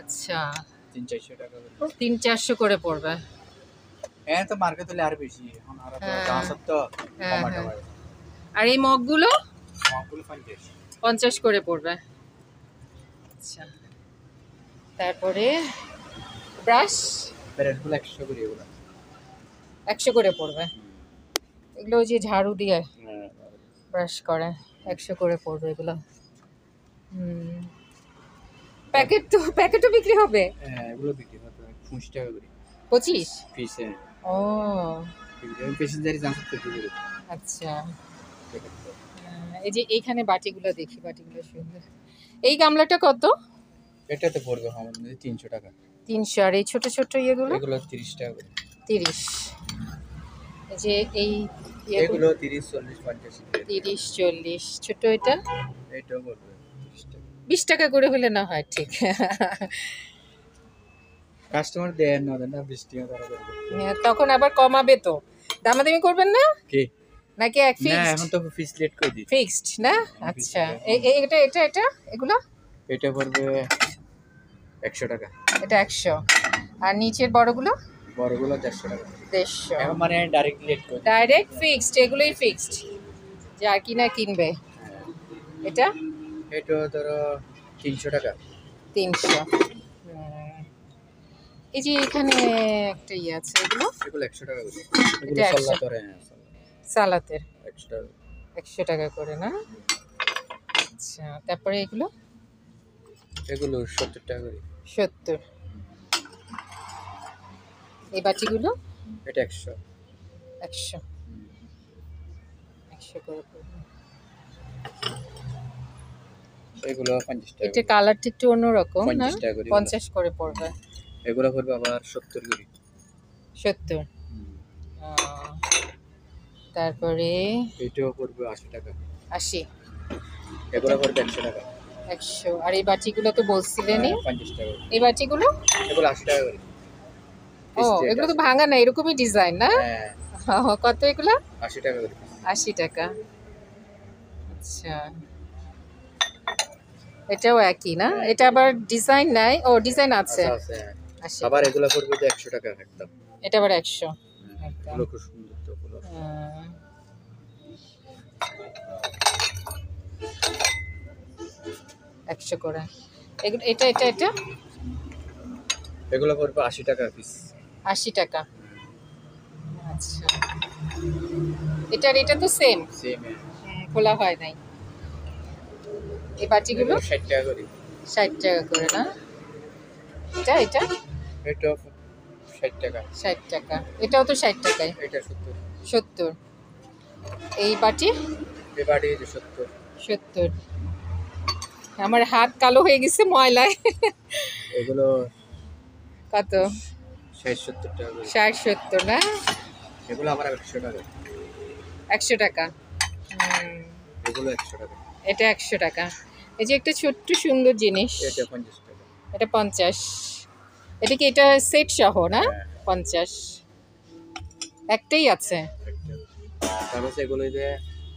আচ্ছা, 300 টাকা করে। 300-400 করে পড়বে। হ্যাঁ তো মার্কেট হলে আর বেশি, এখন আর তো হ্যাঁ। দাম সব তো হ্যাঁ, কমাটা হ্যাঁ। হয়। আর এই মগগুলো মাকুল 50 50 করে পড়বে। আচ্ছা, তারপরে ব্রাশ ব্র্যান্ডগুলো 100 করে এগুলো। 100 করে পড়বে। এগুলো ওই যে ঝাড়ু দিয়ে হ্যাঁ ব্রাশ করে, 100 করে পড়বে এগুলো। প্যাকেটও বিক্রি হবে? হ্যাঁ এগুলো বিক্রি করতে 50 টাকা করে 25? পিসে। ও পেশিদারি জানতে তো দিবে। আচ্ছা, এই যে এইখানে বাটিগুলো দেখি, বাটিগুলো সুন্দর। এই গামলাটা কত? এটাতে পড়বে আমাদের 300 টাকা। 300। আর এই ছোট ছোট ইয়েগুলো? এগুলো 30 টাকা করে। 30। এই যে এই এগুলো 30 40 50 30-40। ছোট এটা এটাও পড়বে 30 টাকা। 20 টাকা করে হলে না হয় ঠিক। কাস্টমার দেন না দেন না 20 টাকা তারা করবে। তখন আবার কমাবে তো, দামাদামি করবেন না কি নাকি এক না ফিক্সড? এখন তো ফিক্স রেট করে দিই। ফিক্সড না? আচ্ছা, এটা এটা এটা এগুলো এটা পড়বে 100 টাকা। এটা 100। আর নিচের বড়গুলো বড়গুলো 150 টাকা। 150। এখন মানে ডাইরেক্ট রেট করে দিই। ডাইরেক্ট ফিক্সড, এগুলোই ফিক্সড, যার কিনা কিনবে। এটা এটা ধরো 300 টাকা। 300। এই যে এখানে একটা ইয়ে আছে, এগুলো এগুলো 100 টাকা করে। এগুলো এটা 100 সল্লা করে সালাতের 100 টাকা। 100 টাকা করে না? আচ্ছা, তারপরে এগুলো এগুলো 70 টাকা করে। 70। এই বাটিগুলো এটা 100 100 100 করে পড়বে। এগুলো 50 টাকা এটা করে। কালারটা একটু অন্যরকম না? 50 টাকা করে। 50 করে পড়বে। এগুলো পড়বে আবার 70 করে। 70। তারপরে এটাও পড়বে 80 টাকা। 80। এগুলো পড়বে 100 টাকা। 100। আর এই বাটিগুলো তো বলছিলেনই, 50 টাকা করে। এই বাটিগুলো? এগুলো 80 টাকা করে। ও, এগুলো তো ভাঙা না, এরকমই ডিজাইন না? হ্যাঁ কত এগুলো? 80 টাকা করে। 80 টাকা। আচ্ছা, এটাও একই না? এটা আবার ডিজাইন নাই? ও, ডিজাইন আছে। আচ্ছা আছে। 80। আবার এগুলো পড়বে 100 টাকা একদম। এটা আবার 100 একদম। এগুলো খুব সুন্দর তো এগুলো। 100 করে। এগুলো এটা এটা এটা এগুলো পড়বে 80 টাকা পিস। 80 টাকা। আচ্ছা, এটা তো সেম, সেম খোলা হয় নাই। এই বাটিগুলো 60 টাকা করে। 60 টাকা করে না? এটা এটা 60 টাকা। 60 টাকা। এটাও তো 60 টাকায়। এটা 70। 70। এই বাটি এই বাটি 70। 70। আমার হাত কালো হয়ে গেছে ময়লায়। এগুলো কত? 60-70 টাকা করে। 60-70 না? এগুলো আবার 100 টাকা। 100 টাকা। এগুলো 100 টাকা। এটা 100 টাকা। এই যে একটা ছোট্ট সুন্দর জিনিস, এটা 50 টাকা। এটা 50। এটা কি এটা সেট সহ না? হ্যাঁ। 50 একটাই আছে। তারপর এগুলো যে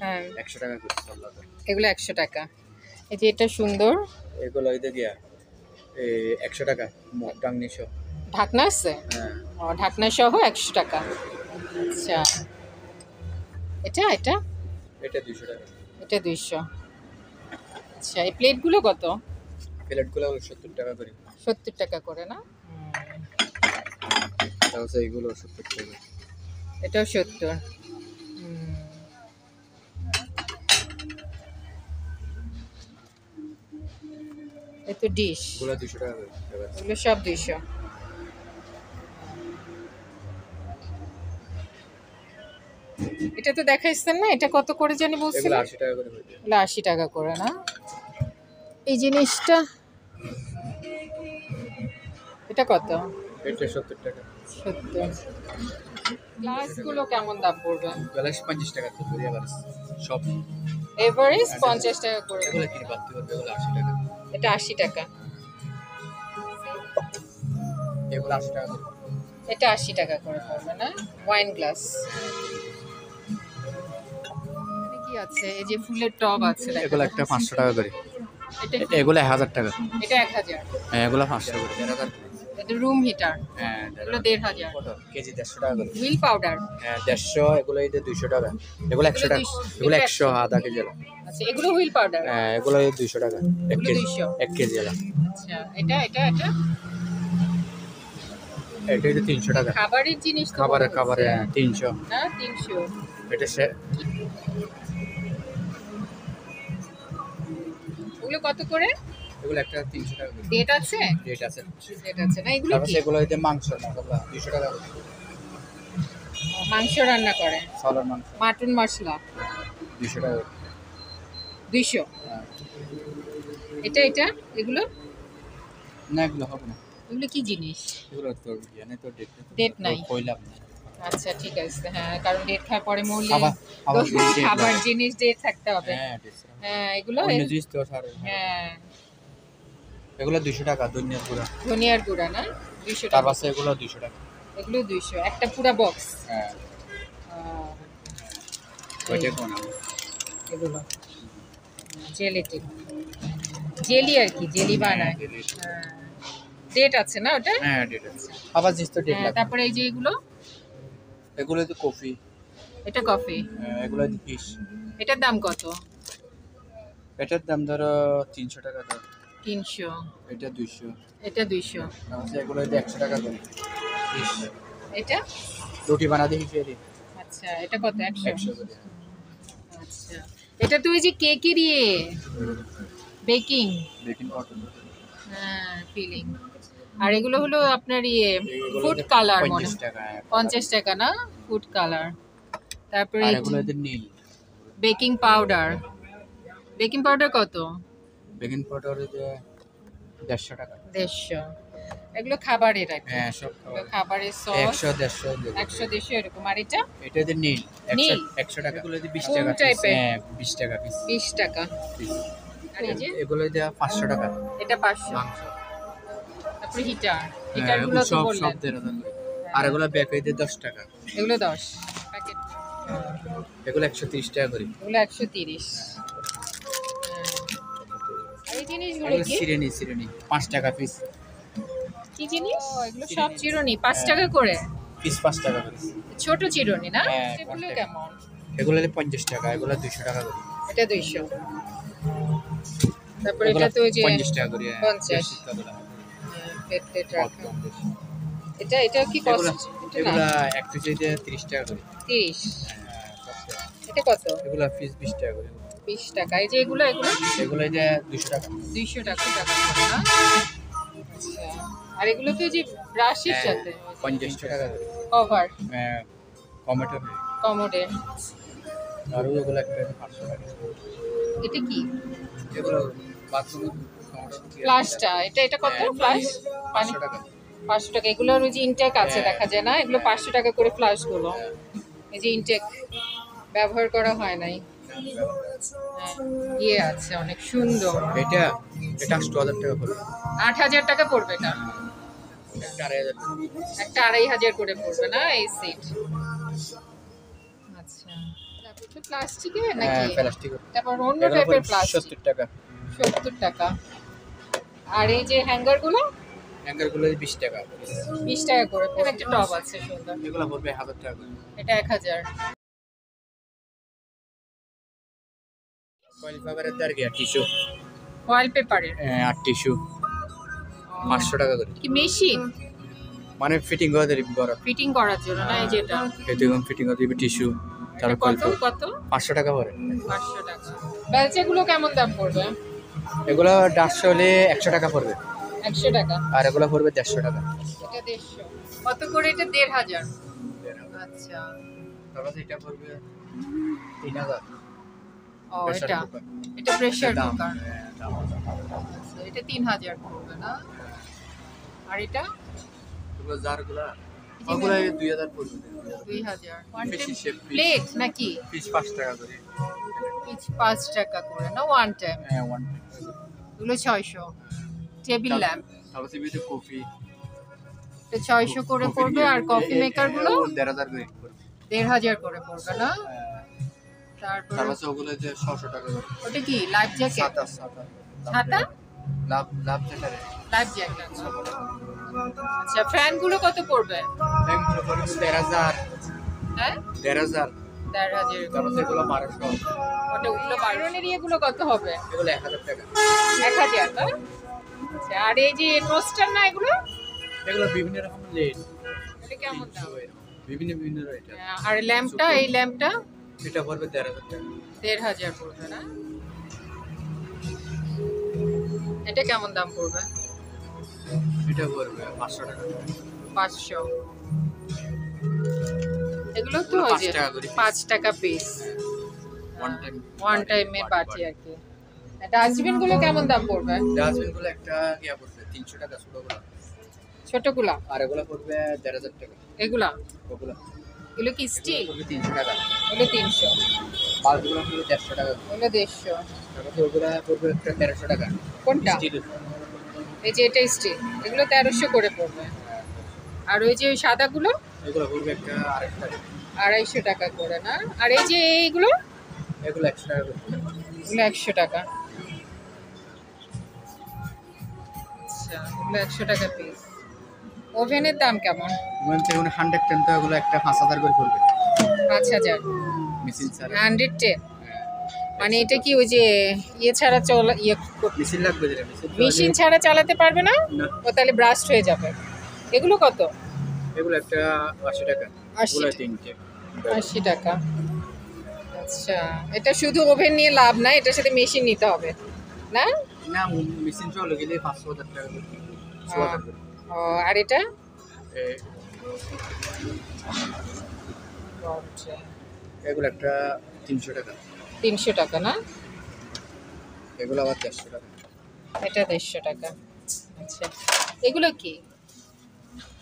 হ্যাঁ 100 টাকা করে চল্লাতে। এগুলো 100 টাকা। এই যে এটা সুন্দর, এগুলো এই গিয়া 100 টাকা মুখ টাংনি সহ। ঢাকনা আছে। হ্যাঁ ও ঢাকনা সহ 100 টাকা। আচ্ছা এটা এটা এটা 200 টাকা। এটা 200। আচ্ছা এই প্লেটগুলো কত? প্লেটগুলো 70 টাকা করে। 70 টাকা করে না? তারপর এইগুলো 70 টাকা। এটাও 70। এই তো ডিশ, এগুলো 200 টাকা করে। এগুলো সব 200। এটা তো দেখাইছেন না, এটা কত করে জানি এগুলো বলছিলেন? 80 টাকা করে হয়ে যায়। এগুলো 80 টাকা করে না? এই জিনিসটা এটা কত? এটা 70 টাকা। 70। গ্লাসগুলো কেমন দাম পড়বে? গ্লাস 50 টাকা করে আবার সব। এভারেজ 50 টাকা করে। এগুলো কি বাড়তি করবে? এগুলো 80 টাকা। এটা 80 টাকা। এগুলো 80 টাকা করে। এটা 80 টাকা করে পড়বে না? Wine glass. এখানে কি আছে? এই যে ফুলের টব আছে দেখো। এগুলো একটা 500 টাকা করে। এটা কি? এগুলো 1000 টাকা। এটা 1000। হ্যাঁ এগুলো 500 করে। 1000 করে। এটা রুম হিটার। হ্যাঁ এগুলো 1500। কত? কেজি 150 টাকা করে। Wheel powder. হ্যাঁ 150। এগুলো এই 200 টাকা। এগুলো 100 টাকা। এগুলো 100 আধা কেজি এলা। আচ্ছা এগুলো হুইল পাউডার। হ্যাঁ এগুলো 200 টাকা। 1 এগুলো কেজি। 200। 1 কেজি এলা। আচ্ছা এটা এটা এটা এটা 300 টাকা। খাবারের জিনিস তো খাবারে মনে খাবারে হচ্ছে। 300। না 300। এটা ওগুলো কত করে? এগুলো একটা 300 টাকা করে। ডেট আছে? রেট আছে। ডেট আছে না? এগুলো তারপর কি? এগুলো এই মাংস মশলা 200 টাকা করে। মাংস রান্না করে। সলার মাংস মাটন মশলা 200 টাকা করে। 200। হ্যাঁ। এটা এটা এগুলো না এগুলো হবে না। এগুলো কি জিনিস? এগুলো তো জানে তো ডেট নাই। কইলাম না। আচ্ছা ঠিক আছে। হ্যাঁ কারণ ডেট খাওয়ার পরে মরলে আবার আবার date খাবার লাগে। জিনিস ডেট থাকতে হবে। হ্যাঁ date লাগে। হ্যাঁ এগুলো অন্য জিনিস তো ছাড়ে। হ্যাঁ এগুলো 200 টাকা ধনিয়া গুঁড়া। ধনিয়ার গুঁড়া না? 200 তার টাকা। পাশে এগুলো 200 টাকা। এগুলো 200 একটা পুরো বক্স। হ্যাঁ ওইটা কোন এগুলো জেলেটিন, জেলি আর কি, জেলি বানায়। ডেট আছে না ওটা? হ্যাঁ ডেট আছে। আবার জিনিস তো ডেট হ্যাঁ, লাগে। তারপরে এই যে এগুলো, এগুলো তো কফি। এটা কফি। এগুলো ফিশ। এটার দাম কত? এটার দাম ধরো 300 টাকা দাম। 300। এটা 200। এটা 200। তাহলে এগুলো 100 টাকা করে। ফিশ এটা রুটি বানাতে হিসেবে আচ্ছা এটা কত? 100। 100 করে। আচ্ছা এটা তো ওই যে কেকের ইয়ে বেকিং। বেকিং পাউডার হ্যাঁ ফিলিং। আর এগুলো হলো আপনার ইয়ে ফুড কালার মনে 50 টাকা। 50 টাকা না? Food colour. তারপরে আর এগুলো এদের নীল। Baking powder. বেকিং পাউডার কত? বেকিং পাউডার যে 150 টাকা। 150। এগুলো খাবারের আর কি। হ্যাঁ সব এগুলো খাবারের সস 100 150 দেবে। 100 150 এরকম। আর এটা এটা এদের নীল। নীল? 100 টাকা। এগুলো 20 কোন টাকা পিস। টাইপের? হ্যাঁ 20 টাকা পিস। 20 টাকা। আর এই যে এগুলো দেয়া 500 টাকা। এটা 500। মাংস। তারপরে হিটার, হ্যাঁ, হিটারগুলো তো সব বললেন। সব দেড় দাম। আর এগুলো বেকারিতে 10 টাকা। এগুলো 10 প্যাকেট। এগুলো 130 টাকা করে। এগুলো 130। আর এই জিনিসগুলো এগুলো কি? সিরেনি 5 টাকা পিস। কি জিনিস? এগুলো সব চিরুনি 5 টাকা করে। পিস 5 টাকা করে। ছোট চিরুনি না? হ্যাঁ, সেগুলো 5 টাকা। কেমন? এগুলো 50 টাকা, এগুলো 200 টাকা করে। এটা 200। তারপরে এগুলো এটা তো ওই যে 50 টাকা করে। 50। প্লেট প্লেট রাখা। এটা এটা কি কস্ট? এটা এগুলো না এক পিসে 30 টাকা করে। 30। হ্যাঁ, সবটা। এটা কত? এগুলো পিস 20 টাকা করে। 20 টাকা। এই যে এগুলো এগুলো এগুলো যে 200 টাকা। 200 টাকা করে না? আচ্ছা। আর এগুলো তো এই যে ব্রাশের হ্যাঁ, সাথে 50 টাকা করে। Cover tomato কমোডে। আর এগুলো একটা 500 টাকা। এটা কি? এগুলো বাথরুম ফ্লাশটা এটা এটা কত? ফ্লাশ 500 টাকা। 500 টাকা। এগুলোর ওই যে ইনটেক আছে দেখা যায় না? এগুলো 500 টাকা করে ফ্লাশগুলো। এই যে ইনটেক ব্যবহার করা হয় নাই। ইয়ে আছে অনেক সুন্দর। এটা এটা 8,000 টাকা পড়বে। 8,000 টাকা পড়বে না? একটা 2,500 একটা 2,500 করে পড়বে না এই সেট? আচ্ছা, তারপর প্লাস্টিকের নাকি? হ্যাঁ প্লাস্টিক। তারপর অন্য টাইপের প্লাস্টিক 70 টাকা। 70 টাকা। আর এই যে হ্যাঙ্গার গুলো? হ্যাঙ্গার গুলো 20 টাকা। 20 টাকা করে। এখানে একটা টব আছে সুন্দর, এগুলো পড়বে 1000 টাকা করে। এটা 1000। কয়েল ফাইবারের তার কি টিস্যু? ফয়েল পেপারের? আর টিস্যু 500 টাকা করে। কি মেশিন মানে ফিটিং করে দেবে বড়। ফিটিং করার জন্য না? এই যেটা এরকম ফিটিং করে দিবে টিস্যু। তার কয়েল কত কত? 500 টাকা পড়ে। 500 টাকা। বেলচাগুলো কেমন দাম পড়বে? এগুলো 150 হলে 100 টাকা পড়বে। 100 টাকা। আর এগুলো পড়বে 150 টাকা। এটা 150। কত করে এটা? 1,500। আচ্ছা। তাহলে এটা পড়বে 3000। ও এটা এটা প্রেসার কুকার। আচ্ছা, এটা 3,000 পড়বে না? আর এটা এগুলো জারগুলো ওগুলো 2000 পড়বে। 2,000। বেশি শেপ প্লেট নাকি? পিস 5 টাকা করে। পিচ 5 টাকা করে না? One time. হ্যাঁ 1 এগুলো 600। টেবিল ল্যাম্প তারপর দিবে কফি। এটা 600 করে পড়বে। আর কফি মেকার গুলো 1,500 করে পড়বে। 1,500 করে পড়বে না? তারপর তারপর ওগুলো যে 600 টাকা করে। ওটা কি লাইফ জ্যাকেট? ছাতা ছাতা? লাভ লাভ জ্যাকেট। Life jacket. আচ্ছা, ফ্যান গুলো কত পড়বে? এগুলো পড়বে 1,500। হ্যাঁ 1,500। 1,500। তারপর এগুলো 1200। ওটা ওগুলো বাইরনের ইয়েগুলো কত হবে? এগুলো 1000 টাকা। 1,000 না? আচ্ছা, আর এই যে টোস্টার না এগুলো? এগুলো বিভিন্ন রকম রেট। এটা কেমন দাম? বিভিন্ন বিভিন্ন রেট। আর ল্যাম্পটা, এই ল্যাম্পটা এটা পড়বে 1,500 টাকা। 1,500 পড়বে না? এটা কেমন দাম পড়বে? এটা পড়বে 500 টাকা। 500। এগুলো তো ওই 5 যে টাকা করে piece। 5 টাকা পিস। ওয়ান টাইমের বাটি আর কি। ডাস্টবিন গুলো কেমন দাম পড়বে? ডাস্টবিন গুলো একটা ইয়া পড়বে 300 টাকা ছোটগুলো। ছোটগুলা? আর এগুলো পড়বে 1,500 টাকা। এগুলা ওগুলো এগুলো কি স্টিল? পড়বে 300 টাকা। এগুলো 300। বালগুলো পড়বে 150 টাকা। এগুলো 150। তারপর ওগুলো পড়বে একটা 1300 টাকা। কোনটা? স্টিল। এই যে এটা স্টিল, এগুলো 1300 করে পড়বে। আর ওই যে ওই সাদাগুলো এগুলো পড়বে একটা 250 টাকা। 250 টাকা করে না? আর এই যে এইগুলো? এগুলো 100 টাকা করে। এগুলো 100 টাকা। আচ্ছা, এগুলো 100 টাকা পিস। ওভেনের দাম কেমন? মানে যেমন 110 তো এগুলো একটা 5000 করে পড়বে। 5,000। মেশিন ছাড়া। 110 মানে এটা কি ওই যে ইয়ে ছাড়া চলা ইয়ে মেশিন লাগবে যেটা মেশিন ছাড়া চালাতে পারবে না? না। ও তাহলে ব্রাস্ট হয়ে যাবে। এগুলো কত? এগুলো একটা 80 টাকা। 80 এগুলো তিনটে। 80 টাকা। আচ্ছা, এটা শুধু ওভেন নিয়ে লাভ না, এটার সাথে মেশিন নিতে হবে না? না মেশিন চলে গেলে 500 টাকা করে। 6000 করে। ও, আর এটা? এগুলো একটা 300 টাকা। 300 টাকা না? এগুলো আবার 150 টাকা। এটা 150 টাকা। আচ্ছা, এগুলো কি?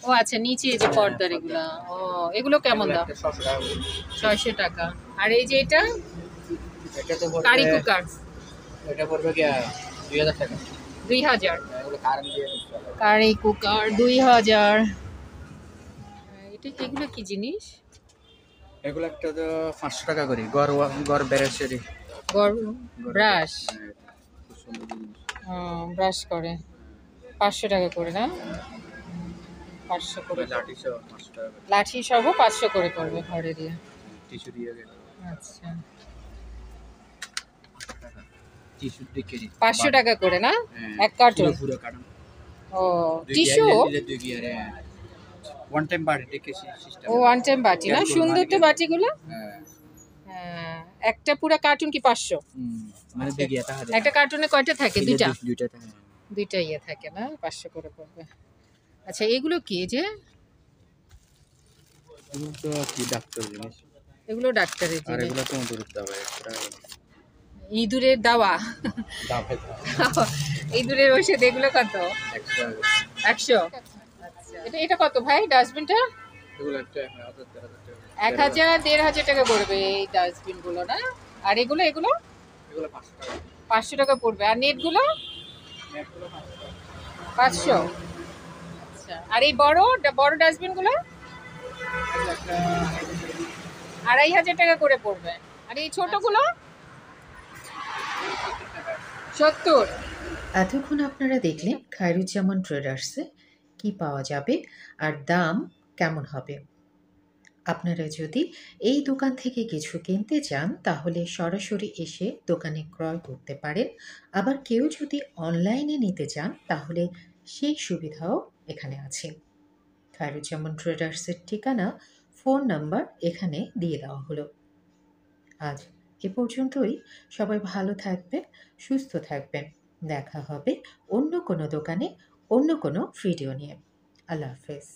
ও আচ্ছা, নিচে এই যে পর্দার এগুলা। ও, এগুলো কেমন দাম? একটা 600 টাকা করে। 600 টাকা। আর এই যে এটা এটা তো পড়বে কারি কুকার? এটা পড়বে কি 2000 টাকা। 2000। এগুলো কারেন্ট দিয়ে দিতে হবে। Curry cooker 2000। এটা এগুলো কি জিনিস? এগুলো একটা তো 500 টাকা করে। গড় বেরেসেরি। ব্রাশ? খুব সুন্দর জিনিস। ব্রাশ করে 500 টাকা করে না? 500 করে। লাঠি সহ 500 টাকা করে। লাঠি সহ 500 করে পড়বে ঘরে দিয়ে। টিস্যু দিয়ে গেল। আচ্ছা, টিস্যু দিয়ে কেজি 500 টাকা করে না? এক কার্টুন? পুরো কার্টুন। ও, টিস্যু? দুই গিয়ারে ওয়ান টাইম বাড়ি দেখে সিস্টেম। ও, ওয়ান টাইম বাটি না? সুন্দর তো বাটিগুলো। হ্যাঁ হ্যাঁ, একটা পুরো কার্টুন কি 500? মানে দুই গিয়া টাকা একটা কার্টুনে কয়টা থাকে? দুইটা? দুইটা টাকা। দুইটা ইয়ে থাকে না? 500 করে পড়বে। আচ্ছা, এগুলো কি? এই যে এগুলো তো কি ডাক্তার জিনিস। এগুলো ডাক্তারের আর জিনিস। এগুলো তো দূরত্ব হবে একটা ইঁদুরের দাওয়া। দাম ইঁদুরের ওষুধ, এগুলো কত? 100। আচ্ছা, এটা কত ভাই ডাস্টবিনটা? এগুলো একটা 1000 টাকা। 1000 1,500 টাকা পড়বে এই ডাস্টবিন গুলো না? আর এগুলো এগুলো এগুলো 500 টাকা 500 টাকা পড়বে। আর নেটগুলো নেটগুলো 500 টাকা 500। আচ্ছা, আর এই বড় বড় ডাস্টবিনগুলো এগুলো একটা 2500 টাকা করে পড়বে। আর এই ছোটগুলো 70। এতক্ষণ আপনারা দেখলেন খায়রুজ্জামান ট্রেডার্সে কি পাওয়া যাবে আর দাম কেমন হবে। আপনারা যদি এই দোকান থেকে কিছু কিনতে চান তাহলে সরাসরি এসে দোকানে ক্রয় করতে পারেন। আবার কেউ যদি অনলাইনে নিতে চান তাহলে সেই সুবিধাও এখানে আছে। খায়রুজ্জামান ট্রেডার্সের ঠিকানা, ফোন নাম্বার এখানে দিয়ে দেওয়া হলো। আজ এ পর্যন্তই। সবাই ভালো থাকবেন, সুস্থ থাকবেন। দেখা হবে অন্য কোনো দোকানে, অন্য কোনো ভিডিও নিয়ে। আল্লাহ হাফেজ।